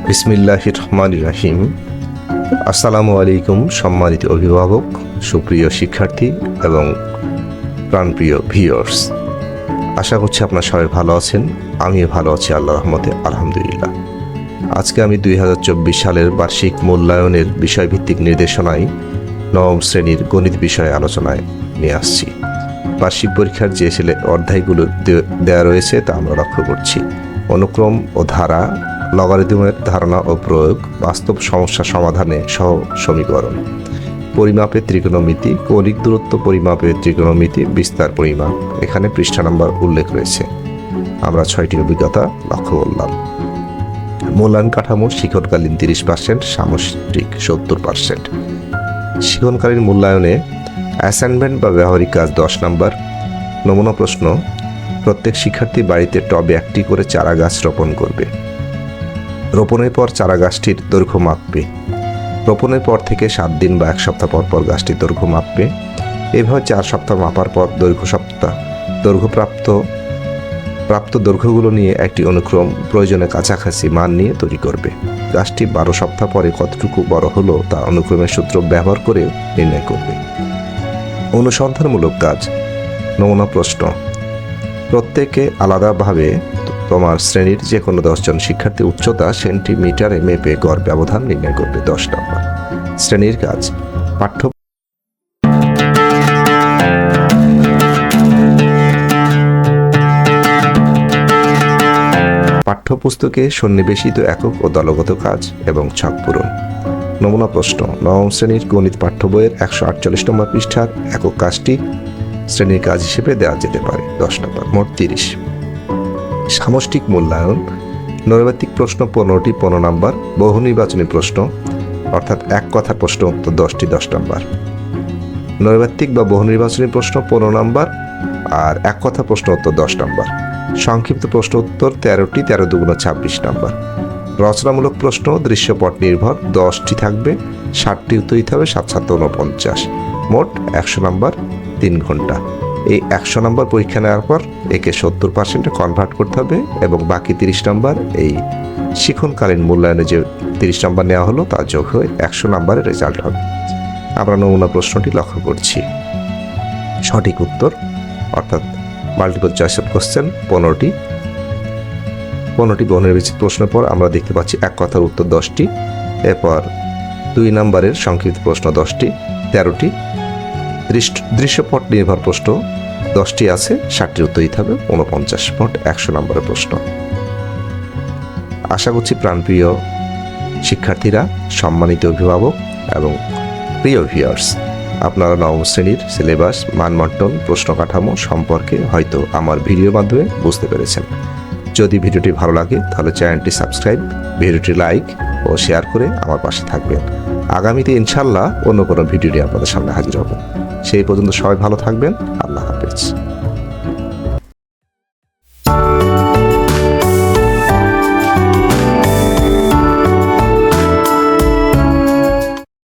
বিসমিল্লাহির রহমানির রহিম। আসসালামু আলাইকুম সম্মানিত অভিভাবক, সুপ্রিয় শিক্ষার্থী এবং প্রাণপ্রিয় ভিউয়ার্স। আশা করছি আপনারা সবাই ভালো আছেন। আমিও ভালো আছি আল্লাহর রহমতে, আলহামদুলিল্লাহ। আজকে আমি 2024 সালের বার্ষিক মূল্যায়নের বিষয়ভিত্তিক নির্দেশনায় নবম শ্রেণীর গণিত বিষয়ে আলোচনায় নিয়ে আসছি। বার্ষিক পরীক্ষার যে অধ্যায়গুলো দেওয়া রয়েছে তা আমরা লক্ষ্য করছি। অনুক্রম ও ধারা, লগারিদমের ধারণা ও প্রয়োগ, বাস্তব সমস্যা সমাধানে সহ সমীকরণ, পরিমাপের ত্রিকোণমিতি, কৌণিক দূরত্ব পরিমাপের ত্রিকোণমিতি, বিস্তার পরিমাপ। এখানে পৃষ্ঠা নাম্বার উল্লেখ রয়েছে। আমরা 6টি অভিজ্ঞতা লক্ষ্য করলাম। মূল্যায়ন কাঠামো শিক্ষণকালীন 30%, সামষ্টিক 70%। শিক্ষণকালীন মূল্যায়নে অ্যাসাইনমেন্ট বা ব্যবহারিক কাজ 10 নম্বর। নমুনা প্রশ্ন: প্রত্যেক শিক্ষার্থী বাড়িতে টবে একটি করে চারা গাছ রোপণ করবে। রোপণের পর চারা গাছটির দৈর্ঘ্য মাপবে। রোপণের পর থেকে 7 দিন বা 1 সপ্তাহ পর পর গাছটির দৈর্ঘ্য মাপবে। এভাবে 4 সপ্তাহ মাপার পর প্রাপ্ত দৈর্ঘ্যগুলো নিয়ে একটি অনুক্রম প্রয়োজনে কাছাকাছি মান নিয়ে তৈরি করবে। গাছটি 12 সপ্তাহ পরে কতটুকু বড় হলো তা অনুক্রমের সূত্র ব্যবহার করে নির্ণয় করবে। অনুসন্ধানমূলক কাজ। নমুনা প্রশ্ন: প্রত্যেকে আলাদাভাবে তোমার শ্রেণীর যে কোনো 10 জন শিক্ষার্থী উচ্চতা সেন্টিমিটারে মেপে গড় ব্যবধান নির্ণয় করবে। 10 নম্বর। শ্রেণীর কাজ: পাঠ্যপুস্তকে সন্নিবেশিত একক ও দলগত কাজ এবং ছক পূরণ। নমুনা প্রশ্ন: নবম শ্রেণীর গণিত পাঠ্য বইয়ের 148 নম্বর পৃষ্ঠার একক কাজটি শ্রেণীর কাজ হিসেবে দেওয়া যেতে পারে। 10 নম্বর। মোট 30। সামষ্টিক মূল্যায়ন: নৈর্ব্যক্তিক প্রশ্ন 15টি, 15 নম্বর। বহু নির্বাচনী প্রশ্ন অর্থাৎ এক কথার প্রশ্ন উত্তর 10টি, 10 নম্বর। নৈর্ব্যক্তিক বা বহু নির্বাচনী প্রশ্ন 15 নম্বর আর এক কথা প্রশ্ন উত্তর 10 নম্বর। সংক্ষিপ্ত প্রশ্ন উত্তর 13টি, 13 দুগুণ 26 নম্বর। রচনামূলক প্রশ্ন দৃশ্যপট নির্ভর 10টি থাকবে, 60টি উত্তর দিতে হবে, 7 7 49। মোট 100 নম্বর, 3 ঘন্টা। এই 100 নম্বর পরীক্ষা নেওয়ার পর একে 70% কনভার্ট করতে হবে এবং বাকি 30 নম্বর এই শিক্ষণকালীন মূল্যায়নে যে 30 নম্বর নেওয়া হলো তা যোগ হয়ে 100 নম্বরের রেজাল্ট হবে। আমরা নমুনা প্রশ্নটি লক্ষ্য করছি। সঠিক উত্তর অর্থাৎ মাল্টিপল চয়েস অফ কোশ্চেন 15টি বহুনির্বাচিত প্রশ্নের পর আমরা দেখতে পাচ্ছি এক কথার উত্তর 10টি, এরপর 2 নম্বরের সংক্ষিপ্ত প্রশ্ন 10টি, 13টি দৃশ্যপট নির্ভর প্রশ্ন 10টি আছে, 60টির উত্তর দিতে হবে, 49। মোট 100 নম্বরের প্রশ্ন। আশা করছি প্রাণপ্রিয় শিক্ষার্থীরা, সম্মানিত অভিভাবক এবং প্রিয় ভিউয়ার্স, আপনারা নবম শ্রেণীর সিলেবাস, মানবন্টন, প্রশ্ন কাঠামো সম্পর্কে হয়তো আমার ভিডিওর মাধ্যমে বুঝতে পেরেছেন। যদি ভিডিওটি ভালো লাগে তাহলে চ্যানেলটি সাবস্ক্রাইব, ভিডিওটি লাইক ও শেয়ার করে আমার পাশে থাকবেন। আগামীতে ইনশাল্লাহ অন্য কোনো ভিডিও নিয়ে আপনাদের সামনে হাজির হব। সেই পর্যন্ত সবাই ভালো থাকবেন। আল্লাহ হাফেজ।